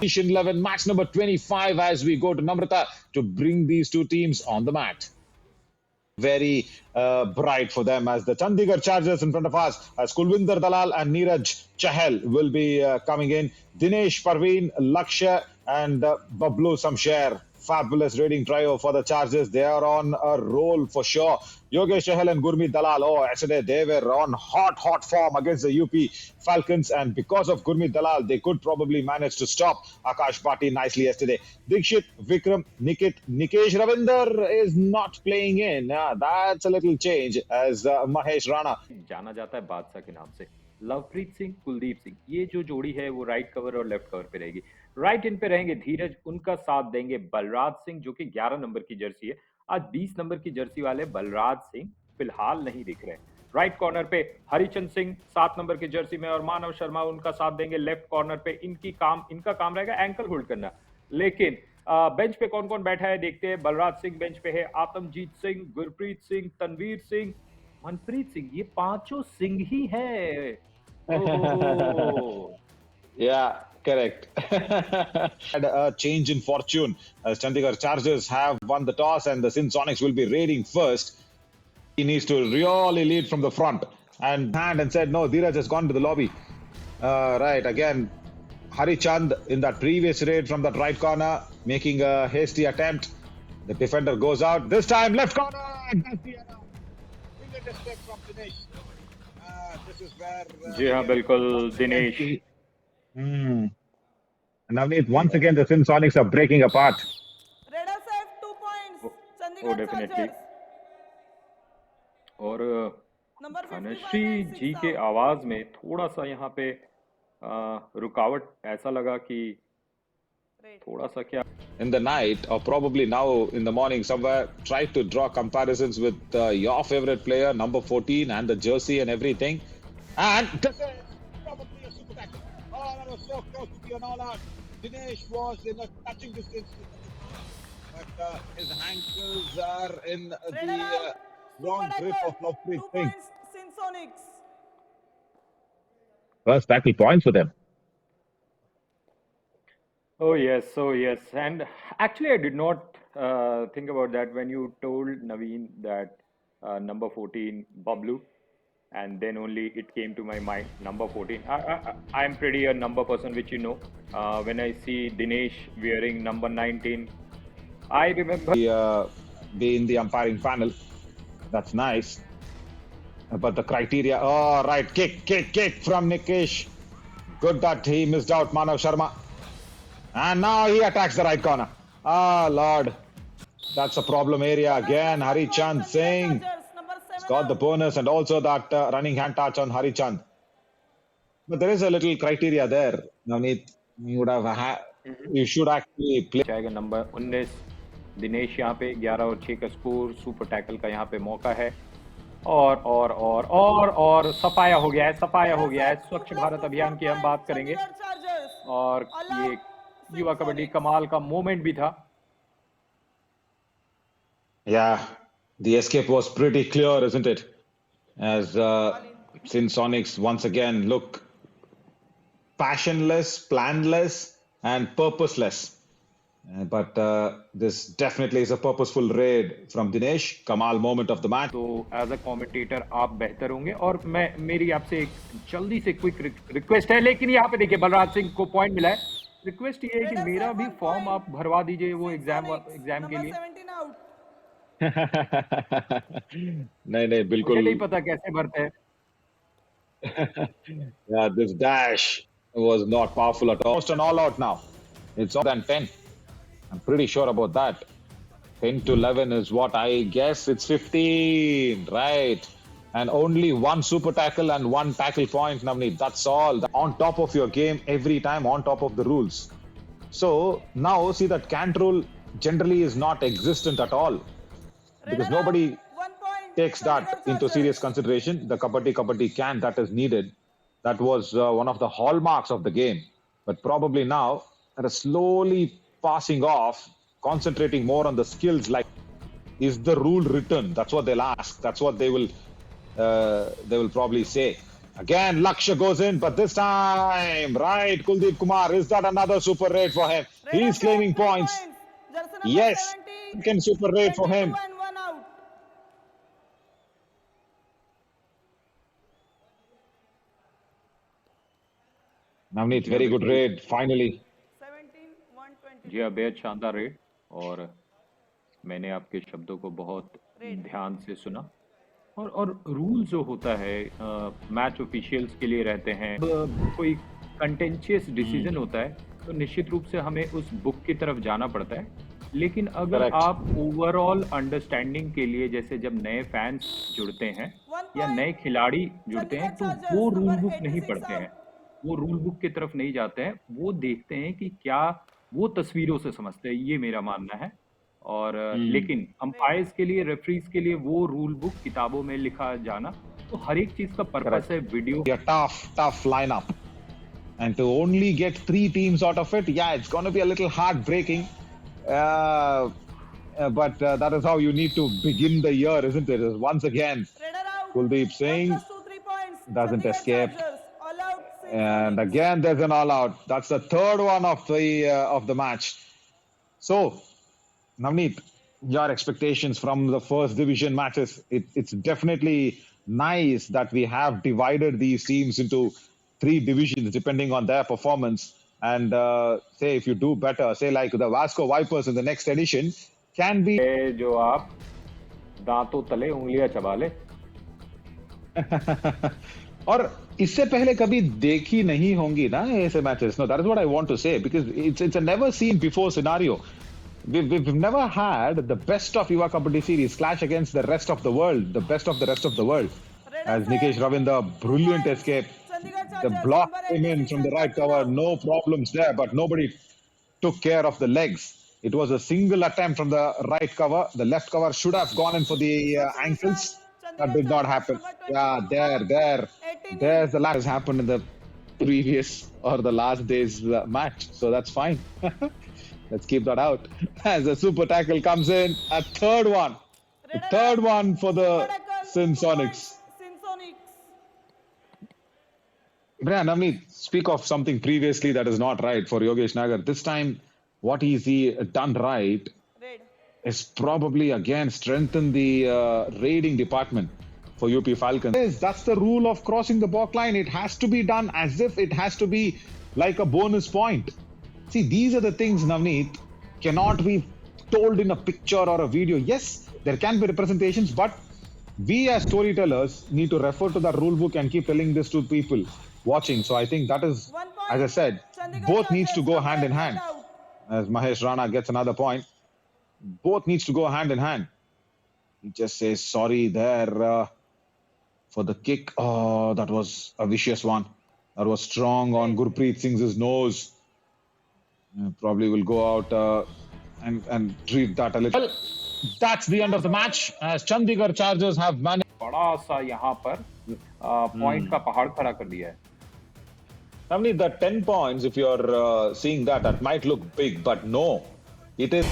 11, match number 25 as we go to Namrata to bring these two teams on the mat. Very bright for them as the Chandigarh Chargers in front of us as Kulwinder Dalal and Neeraj Chahal will be coming in. Dinesh, Parveen, Lakshya and Bablu Samsher. Fabulous rating trio for the Chargers. They are on a roll for sure. Yogesh Chahal and Gurmeet Dalal. Oh, yesterday they were on hot form against the UP Falcons, and because of Gurmeet Dalal, they could probably manage to stop Akash Bhatti nicely yesterday. Dikshit, Vikram, Nikesh Ravinder is not playing in. That's a little change as Mahesh Rana. जाना जाता है बादशाह के नाम से। लवप्रीत सिंह, कुलदीप सिंह, ये जो जोड़ी है वो राइट कवर और लेफ्ट कवर पे रहेगी। राइट इन पे रहेंगे धीरज, उनका साथ देंगे बलराज सिंह जो कि 11 नंबर की जर्सी है। आज 20 नंबर की जर्सी वाले बलराज सिंह फिलहाल नहीं दिख रहे। राइट कॉर्नर पे हरिचंद सिंह 7 नंबर की जर्सी में और मानव शर्मा उनका साथ देंगे। लेफ्ट कॉर्नर पे इनका काम रहेगा एंकल होल्ड करना। लेकिन बेंच पे कौन कौन बैठा है देखते हैं। बलराज सिंह बेंच पे है, आतमजीत सिंह, गुरप्रीत सिंह, तनवीर सिंह, मनप्रीत सिंह, ये पांचों सिंह ही है। Yeah, correct. Had a change in fortune as Chandigarh Chargers have won the toss and the Sin Sonics will be raiding first. He needs to really lead from the front and said, no, Dheeraj has gone to the lobby. Right, again, Hari Chand in that previous raid from that right corner, making a hasty attempt. The defender goes out. This time, left corner. That's the error. Brilliant step from Dinesh. This is where... जी हाँ, बिल्कुल, Dinesh. And Navneet, once again, the Sin Sonics are breaking apart. Red Asif 2 points. Oh, definitely. और धनश्री जी के आवाज में थोड़ा सा यहाँ पे रुकावट ऐसा लगा कि थोड़ा सा क्या in the night or probably now in the morning somewhere try to draw comparisons with your favorite player number 14 and the jersey and everything, and this is probably a super tackle. Oh, that was so close to be an all out. Dinesh was in a touching distance, but his ankles are in the wrong grip of Lofpreet Singh. First tackle points for them. Oh yes, and actually I did not think about that when you told Naveen that number 14 Bablu, and then only it came to my mind number 14. I am pretty a number person, which you know. When I see Dinesh wearing number 19, I remember be in the umpiring panel. That's nice, but the criteria. Oh right, kick from Nikesh. Good that he missed out Manav Sharma. And now he attacks the right corner. Ah, Lord. That's a problem area again. Hari Chand Singh has got the bonus and also that running hand touch on Hari Chand. But there is a little criteria there. Navneet, you should actually play. जाएगा number 19 Dinesh यहाँ पे 11 और 6 का score. Super tackle का यहाँ पे मौका है और सफाया हो गया है। स्वच्छ भारत अभियान की हम बात करेंगे और ये युवा कबड्डी कमाल का मोमेंट भी था। Yeah, the escape was pretty clear, isn't it? As Sin Sonics once again look passionless, planless, and purposeless. But this definitely is a purposeful raid from Dinesh. Kamal moment of the match. तो as a commentator आप बेहतर होंगे और मेरी आपसे एक जल्दी से क्विक रिक्वेस्ट है, लेकिन यहाँ पे देखिए बलराज सिंह को पॉइंट मिला है। रिक्वेस्ट ये है कि मेरा भी फॉर्म आप भरवा दीजिए वो एग्जाम के लिए। नहीं बिल्कुल मुझे नहीं पता कैसे भरते हैं। Yeah, this dash was not powerful at all. Almost an all out now. It's more than 10. I'm pretty sure about that. 10 to 11 is what I guess. It's 15, right? And only one super tackle and one tackle point, Navneet. That's all. On top of your game every time, on top of the rules. So now see that can't rule generally is not existent at all. Because nobody takes that into serious consideration. The kabaddi can that is needed. That was one of the hallmarks of the game. But probably now that is slowly passing off, concentrating more on the skills. Like, is the rule written? That's what they'll ask. That's what they will probably say. Again, Lakshya goes in, but this time, right, Kuldeep Kumar, is that another super raid for him? Raiders He's claiming have 3 points. Jersey number Yes, 70, second super raid for 22 him. and 1 out. Navneet, very good raid, finally. 17, 120. जी हाँ, बेहद शानदार red और मैंने आपके शब्दों को बहुत ध्यान से सुना और रूल जो होता है मैच ऑफिशियल्स के लिए रहते हैं। कोई कंटेंशियस डिसीजन होता है तो निश्चित रूप से हमें उस बुक की तरफ जाना पड़ता है। लेकिन अगर Correct. आप ओवरऑल अंडरस्टैंडिंग के लिए जैसे जब नए फैंस जुड़ते हैं या नए खिलाड़ी जुड़ते हैं तो वो रूल बुक नहीं पढ़ते हैं, वो रूल बुक की तरफ नहीं जाते हैं, वो देखते हैं कि क्या वो तस्वीरों से समझते हैं, ये मेरा मानना है। और लेकिन अंपायर्स के लिए, रेफरीज के लिए वो रूल बुक किताबों में लिखा जाना तो हर एक चीज का पर्पस है video. A tough lineup. And to only get 3 teams out of it, yeah, it's going to be a little heartbreaking. But that is how you need to begin the year, isn't it? Once again, Raider out. Kuldeep Singh 1 + 2, 3 points. doesn't Chandigarh escape. Chargers, all out. And Sonics. again, there's an all-out. That's the third one of the match. So, Navneet, your expectations from the first division matches? It's definitely nice that we have divided these teams into 3 divisions depending on their performance. And say if you do better, say like the Vasco Vipers in the next edition, can be जो आप दांतों तले उंगलियां चबा ले। और इससे पहले कभी देखी नहीं होंगी ना ऐसे matches. No, that is what I want to say because it's a never seen before scenario. We've never had the best of Yuva Kabaddi series clash against the rest of the world, the best of the rest of the world. As Nikesh Ravinder, brilliant escape. The block came in from the right cover, no problems there, but nobody took care of the legs. It was a single attempt from the right cover. The left cover should have gone in for the ankles. That did not happen. Yeah, there's the last has happened in the previous or the last day's match. So that's fine. Let's keep that out. As the super tackle comes in, a third one. The third one for the Sinsonics. Brian, Navneet, speak of something previously that is not right for Yogesh Nagar. This time, what he's done right is probably again strengthen the raiding department for UP Falcons. That's the rule of crossing the balk line. It has to be done as if it has to be like a bonus point. See, these are the things, Navneet, cannot be told in a picture or a video. Yes, there can be representations, but we as storytellers need to refer to the rule book and keep telling this to people watching. So I think that is, as I said, both needs to go hand in hand. As Mahesh Rana gets another point, both needs to go hand in hand. He just says sorry there for the kick. Oh, that was a vicious one. That was strong on Gurpreet Singh's nose. Probably will go out and treat that a little. Well, that's the end of the match as Chandigarh Chargers have managed. बड़ा सा यहाँ पर point का पहाड़ खड़ा कर दिया है। Navneet, the 10 points, if you're seeing that, that might look big, but no, it is.